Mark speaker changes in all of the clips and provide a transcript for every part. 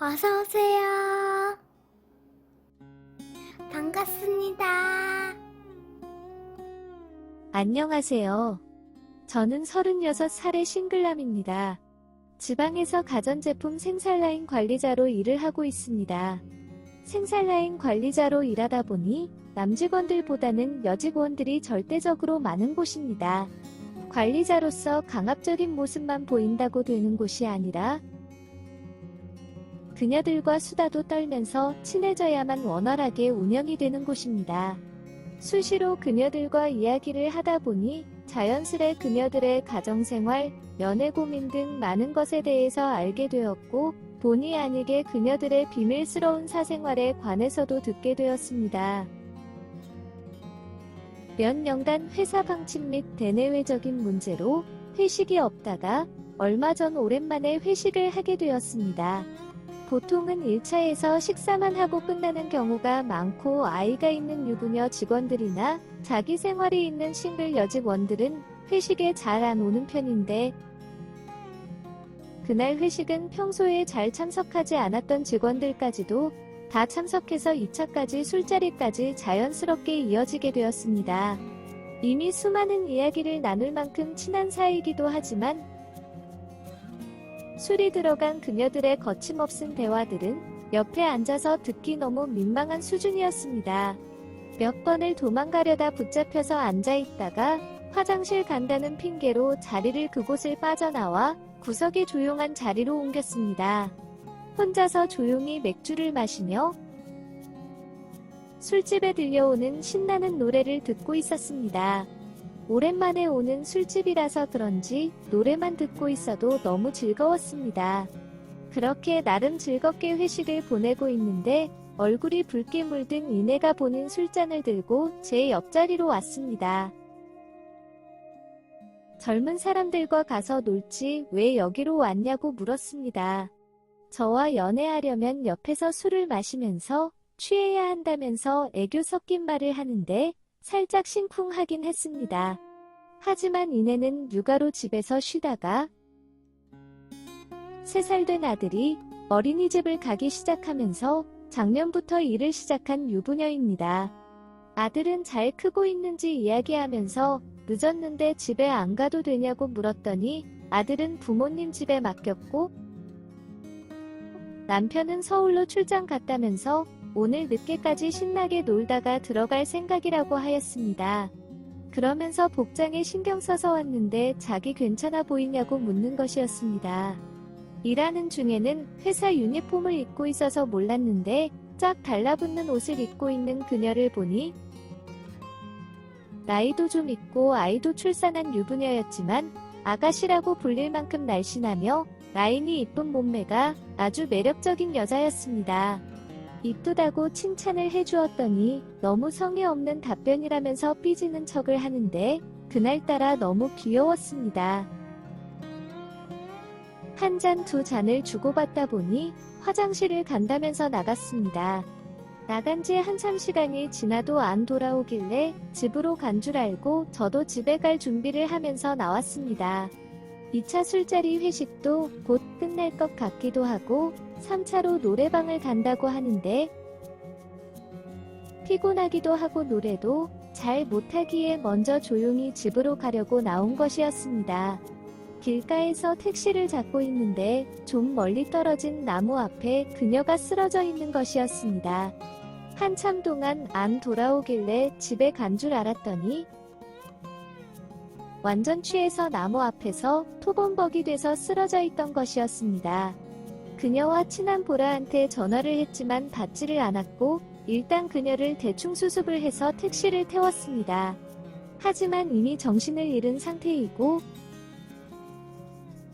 Speaker 1: 어서오세요. 반갑습니다.
Speaker 2: 안녕하세요. 저는 36살의 싱글남입니다. 지방에서 가전제품 생산라인 관리자로 일을 하고 있습니다. 생산라인 관리자로 일하다 보니 남직원들보다는 여직원들이 절대적으로 많은 곳입니다. 관리자로서 강압적인 모습만 보인다고 되는 곳이 아니라 그녀들과 수다도 떨면서 친해져야만 원활하게 운영이 되는 곳입니다. 수시로 그녀들과 이야기를 하다 보니 자연스레 그녀들의 가정생활, 연애 고민 등 많은 것에 대해서 알게 되었고, 본의 아니게 그녀들의 비밀스러운 사생활에 관해서도 듣게 되었습니다. 몇 년간 회사 방침 및 대내외적인 문제로 회식이 없다가 얼마 전 오랜만에 회식을 하게 되었습니다. 보통은 1차에서 식사만 하고 끝나는 경우가 많고, 아이가 있는 유부녀 직원들이나 자기 생활이 있는 싱글 여직원들은 회식에 잘 안 오는 편인데, 그날 회식은 평소에 잘 참석하지 않았던 직원들까지도 다 참석해서 2차까지 술자리까지 자연스럽게 이어지게 되었습니다. 이미 수많은 이야기를 나눌 만큼 친한 사이이기도 하지만 술이 들어간 그녀들의 거침없은 대화들은 옆에 앉아서 듣기 너무 민망한 수준이었습니다. 몇 번을 도망가려다 붙잡혀서 앉아있다가 화장실 간다는 핑계로 자리를 그곳을 빠져나와 구석의 조용한 자리로 옮겼습니다. 혼자서 조용히 맥주를 마시며 술집에 들려오는 신나는 노래를 듣고 있었습니다. 오랜만에 오는 술집이라서 그런지 노래만 듣고 있어도 너무 즐거웠습니다. 그렇게 나름 즐겁게 회식을 보내고 있는데 얼굴이 붉게 물든 이내가 보는 술잔을 들고 제 옆자리로 왔습니다. 젊은 사람들과 가서 놀지 왜 여기로 왔냐고 물었습니다. 저와 연애하려면 옆에서 술을 마시면서 취해야 한다면서 애교 섞인 말을 하는데 살짝 심쿵하긴 했습니다. 하지만 이내는 육아로 집에서 쉬다가 3살 된 아들이 어린이집을 가기 시작하면서 작년부터 일을 시작한 유부녀입니다. 아들은 잘 크고 있는지 이야기하면서 늦었는데 집에 안 가도 되냐고 물었더니 아들은 부모님 집에 맡겼고 남편은 서울로 출장 갔다면서 오늘 늦게까지 신나게 놀다가 들어갈 생각이라고 하였습니다. 그러면서 복장에 신경 써서 왔는데 자기 괜찮아 보이냐고 묻는 것이었습니다. 일하는 중에는 회사 유니폼을 입고 있어서 몰랐는데 쫙 달라붙는 옷을 입고 있는 그녀를 보니 나이도 좀 있고 아이도 출산한 유부녀였지만 아가씨라고 불릴 만큼 날씬하며 라인이 이쁜 몸매가 아주 매력적인 여자였습니다. 이쁘다고 칭찬을 해주었더니 너무 성의 없는 답변이라면서 삐지는 척을 하는데 그날따라 너무 귀여웠습니다. 한 잔, 2잔을 주고받다 보니 화장실을 간다면서 나갔습니다. 나간 지 한참 시간이 지나도 안 돌아오길래 집으로 간 줄 알고 저도 집에 갈 준비를 하면서 나왔습니다. 2차 술자리 회식도 곧 끝날 것 같기도 하고 3차로 노래방을 간다고 하는데 피곤하기도 하고 노래도 잘 못하기에 먼저 조용히 집으로 가려고 나온 것이었습니다. 길가에서 택시를 잡고 있는데 좀 멀리 떨어진 나무 앞에 그녀가 쓰러져 있는 것이었습니다. 한참 동안 안 돌아오길래 집에 간 줄 알았더니 완전 취해서 나무 앞에서 토범벅이 돼서 쓰러져 있던 것이었습니다. 그녀와 친한 보라한테 전화를 했지만 받지를 않았고 일단 그녀를 대충 수습을 해서 택시를 태웠습니다. 하지만 이미 정신을 잃은 상태이고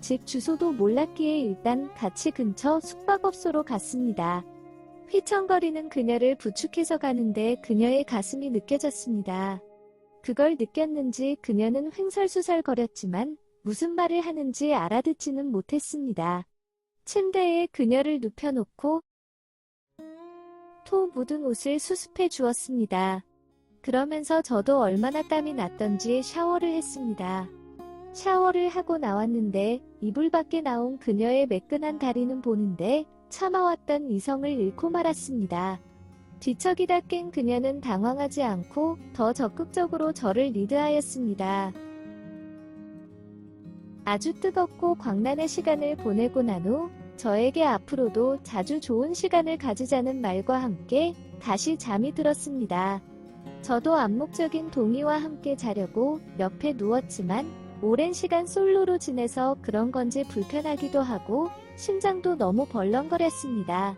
Speaker 2: 집 주소도 몰랐기에 일단 같이 근처 숙박업소로 갔습니다. 휘청거리는 그녀를 부축해서 가는데 그녀의 가슴이 느껴졌습니다. 그걸 느꼈는지 그녀는 횡설수설거렸지만 무슨 말을 하는지 알아듣지는 못했습니다. 침대에 그녀를 눕혀놓고 토 묻은 옷을 수습해 주었습니다. 그러면서 저도 얼마나 땀이 났던지 샤워를 했습니다. 샤워를 하고 나왔는데 이불 밖에 나온 그녀의 매끈한 다리는 보는데 참아왔던 이성을 잃고 말았습니다. 뒤척이다 깬 그녀는 당황하지 않고 더 적극적으로 저를 리드하였습니다. 아주 뜨겁고 광란의 시간을 보내고 난 후 저에게 앞으로도 자주 좋은 시간을 가지자는 말과 함께 다시 잠이 들었습니다. 저도 암묵적인 동의와 함께 자려고 옆에 누웠지만 오랜 시간 솔로로 지내서 그런 건지 불편하기도 하고 심장도 너무 벌렁거렸습니다.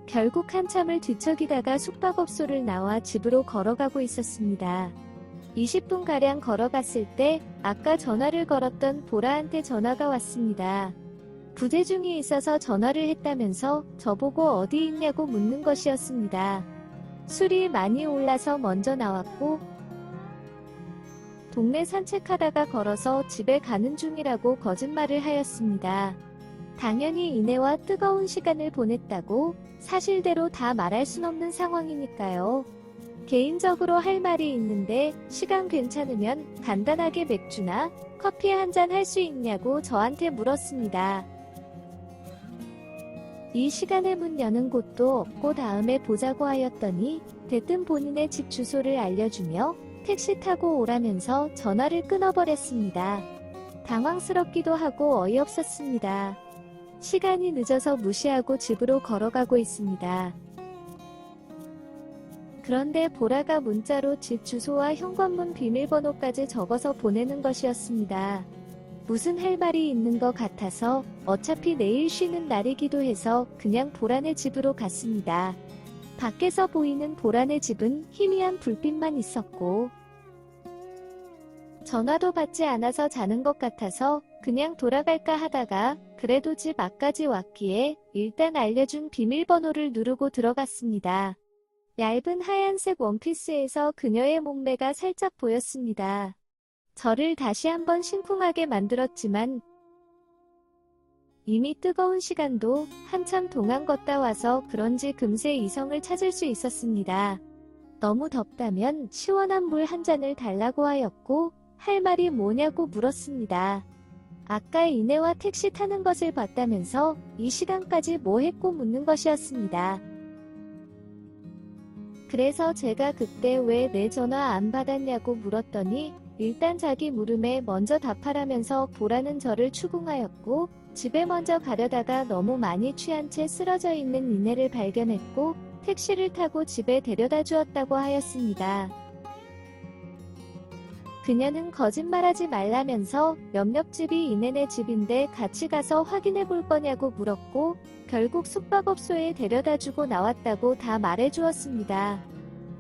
Speaker 2: 결국 한참을 뒤척이다가 숙박업소를 나와 집으로 걸어가고 있었습니다. 20분가량 걸어갔을 때 아까 전화를 걸었던 보라한테 전화가 왔습니다. 부재 중이 있어서 전화를 했다면서 저보고 어디 있냐고 묻는 것이었습니다. 술이 많이 올라서 먼저 나왔고 동네 산책하다가 걸어서 집에 가는 중이라고 거짓말을 하였습니다. 당연히 이내와 뜨거운 시간을 보냈다고 사실대로 다 말할 순 없는 상황이니까요. 개인적으로 할 말이 있는데 시간 괜찮으면 간단하게 맥주나 커피 한 잔 할 수 있냐고 저한테 물었습니다. 이 시간에 문 여는 곳도 없고 다음에 보자고 하였더니 대뜸 본인의 집 주소를 알려주며 택시 타고 오라면서 전화를 끊어버렸습니다. 당황스럽기도 하고 어이없었습니다. 시간이 늦어서 무시하고 집으로 걸어가고 있습니다. 그런데 보라가 문자로 집 주소와 현관문 비밀번호까지 적어서 보내는 것이었습니다. 무슨 할 말이 있는 것 같아서 어차피 내일 쉬는 날이기도 해서 그냥 보라네 집으로 갔습니다. 밖에서 보이는 보라네 집은 희미한 불빛만 있었고 전화도 받지 않아서 자는 것 같아서 그냥 돌아갈까 하다가 그래도 집 앞까지 왔기에 일단 알려준 비밀번호를 누르고 들어갔습니다. 얇은 하얀색 원피스에서 그녀의 몸매가 살짝 보였습니다. 저를 다시 한번 심쿵하게 만들었지만 이미 뜨거운 시간도 한참 동안 걷다 와서 그런지 금세 이성을 찾을 수 있었습니다. 너무 덥다면 시원한 물 한 잔을 달라고 하였고 할 말이 뭐냐고 물었습니다. 아까 이내와 택시 타는 것을 봤다면서 이 시간까지 뭐 했고 묻는 것이었습니다. 그래서 제가 그때 왜 내 전화 안 받았냐고 물었더니 일단 자기 물음에 먼저 답하라면서 보라는 저를 추궁하였고 집에 먼저 가려다가 너무 많이 취한 채 쓰러져 있는 이내를 발견했고 택시를 타고 집에 데려다 주었다고 하였습니다. 그녀는 거짓말하지 말라면서 몇몇 집이 이내네 집인데 같이 가서 확인해 볼 거냐고 물었고 결국 숙박업소에 데려다 주고 나왔다고 다 말해 주었습니다.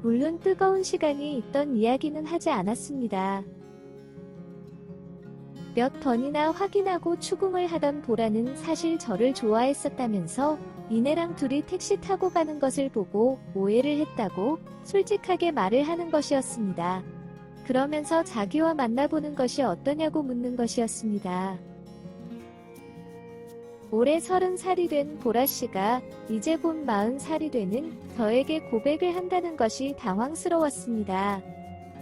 Speaker 2: 물론 뜨거운 시간이 있던 이야기는 하지 않았습니다. 몇 번이나 확인하고 추궁을 하던 보라는 사실 저를 좋아했었다면서 이내랑 둘이 택시 타고 가는 것을 보고 오해를 했다고 솔직하게 말을 하는 것이었습니다. 그러면서 자기와 만나보는 것이 어떠냐고 묻는 것이었습니다. 올해 30살이 된 보라씨가 이제 곧 40살이 되는 저에게 고백을 한다는 것이 당황스러웠습니다.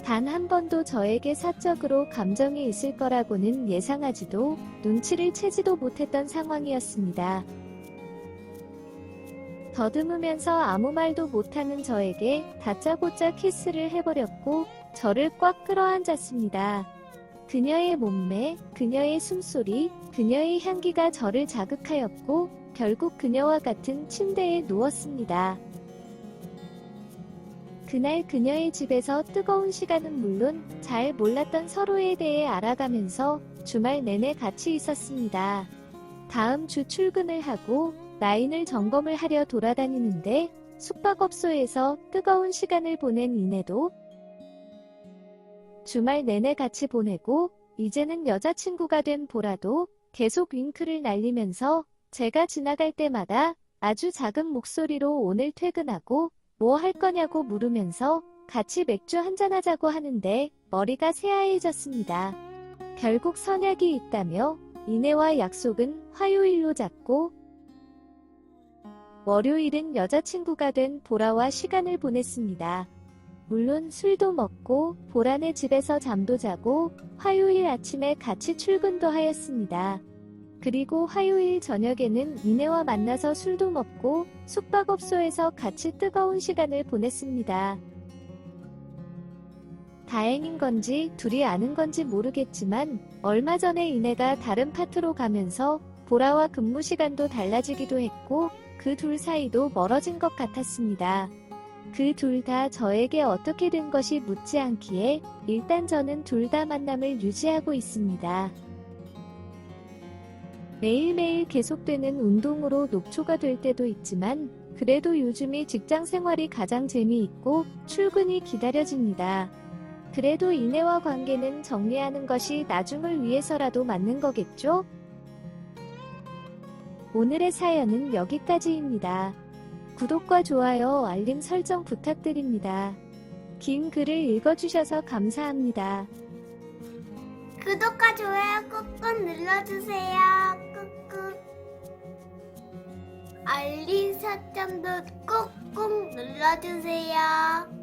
Speaker 2: 단 한 번도 저에게 사적으로 감정이 있을 거라고는 예상하지도 눈치를 채지도 못했던 상황이었습니다. 더듬으면서 아무 말도 못하는 저에게 다짜고짜 키스를 해버렸고 저를 꽉 끌어안았습니다. 그녀의 몸매, 그녀의 숨소리, 그녀의 향기가 저를 자극하였고 결국 그녀와 같은 침대에 누웠습니다. 그날 그녀의 집에서 뜨거운 시간은 물론 잘 몰랐던 서로에 대해 알아가면서 주말 내내 같이 있었습니다. 다음 주 출근을 하고 라인을 점검을 하려 돌아다니는데 숙박업소에서 뜨거운 시간을 보낸 이내도 주말 내내 같이 보내고 이제는 여자친구가 된 보라도 계속 윙크를 날리면서 제가 지나갈 때마다 아주 작은 목소리로 오늘 퇴근하고 뭐 할 거냐고 물으면서 같이 맥주 한잔 하자고 하는데 머리가 새하얘졌습니다. 결국 선약이 있다며 이내와 약속은 화요일로 잡고 월요일은 여자친구가 된 보라와 시간을 보냈습니다. 물론 술도 먹고 보라네 집에서 잠도 자고 화요일 아침에 같이 출근도 하였습니다. 그리고 화요일 저녁에는 이내와 만나서 술도 먹고 숙박업소에서 같이 뜨거운 시간을 보냈습니다. 다행인 건지 둘이 아는 건지 모르겠지만 얼마 전에 이내가 다른 파트로 가면서 보라와 근무 시간도 달라지기도 했고 그 둘 사이도 멀어진 것 같았습니다. 그 둘 다 저에게 어떻게 된 것이 묻지 않기에 일단 저는 둘 다 만남을 유지하고 있습니다. 매일매일 계속되는 운동으로 녹초가 될 때도 있지만 그래도 요즘이 직장 생활이 가장 재미있고 출근이 기다려집니다. 그래도 이내와 관계는 정리하는 것이 나중을 위해서라도 맞는 거겠죠? 오늘의 사연은 여기까지입니다. 구독과 좋아요, 알림 설정 부탁드립니다. 긴 글을 읽어주셔서 감사합니다.
Speaker 1: 구독과 좋아요 꾹꾹 눌러주세요. 꾹꾹. 알림 설정도 꾹꾹 눌러주세요.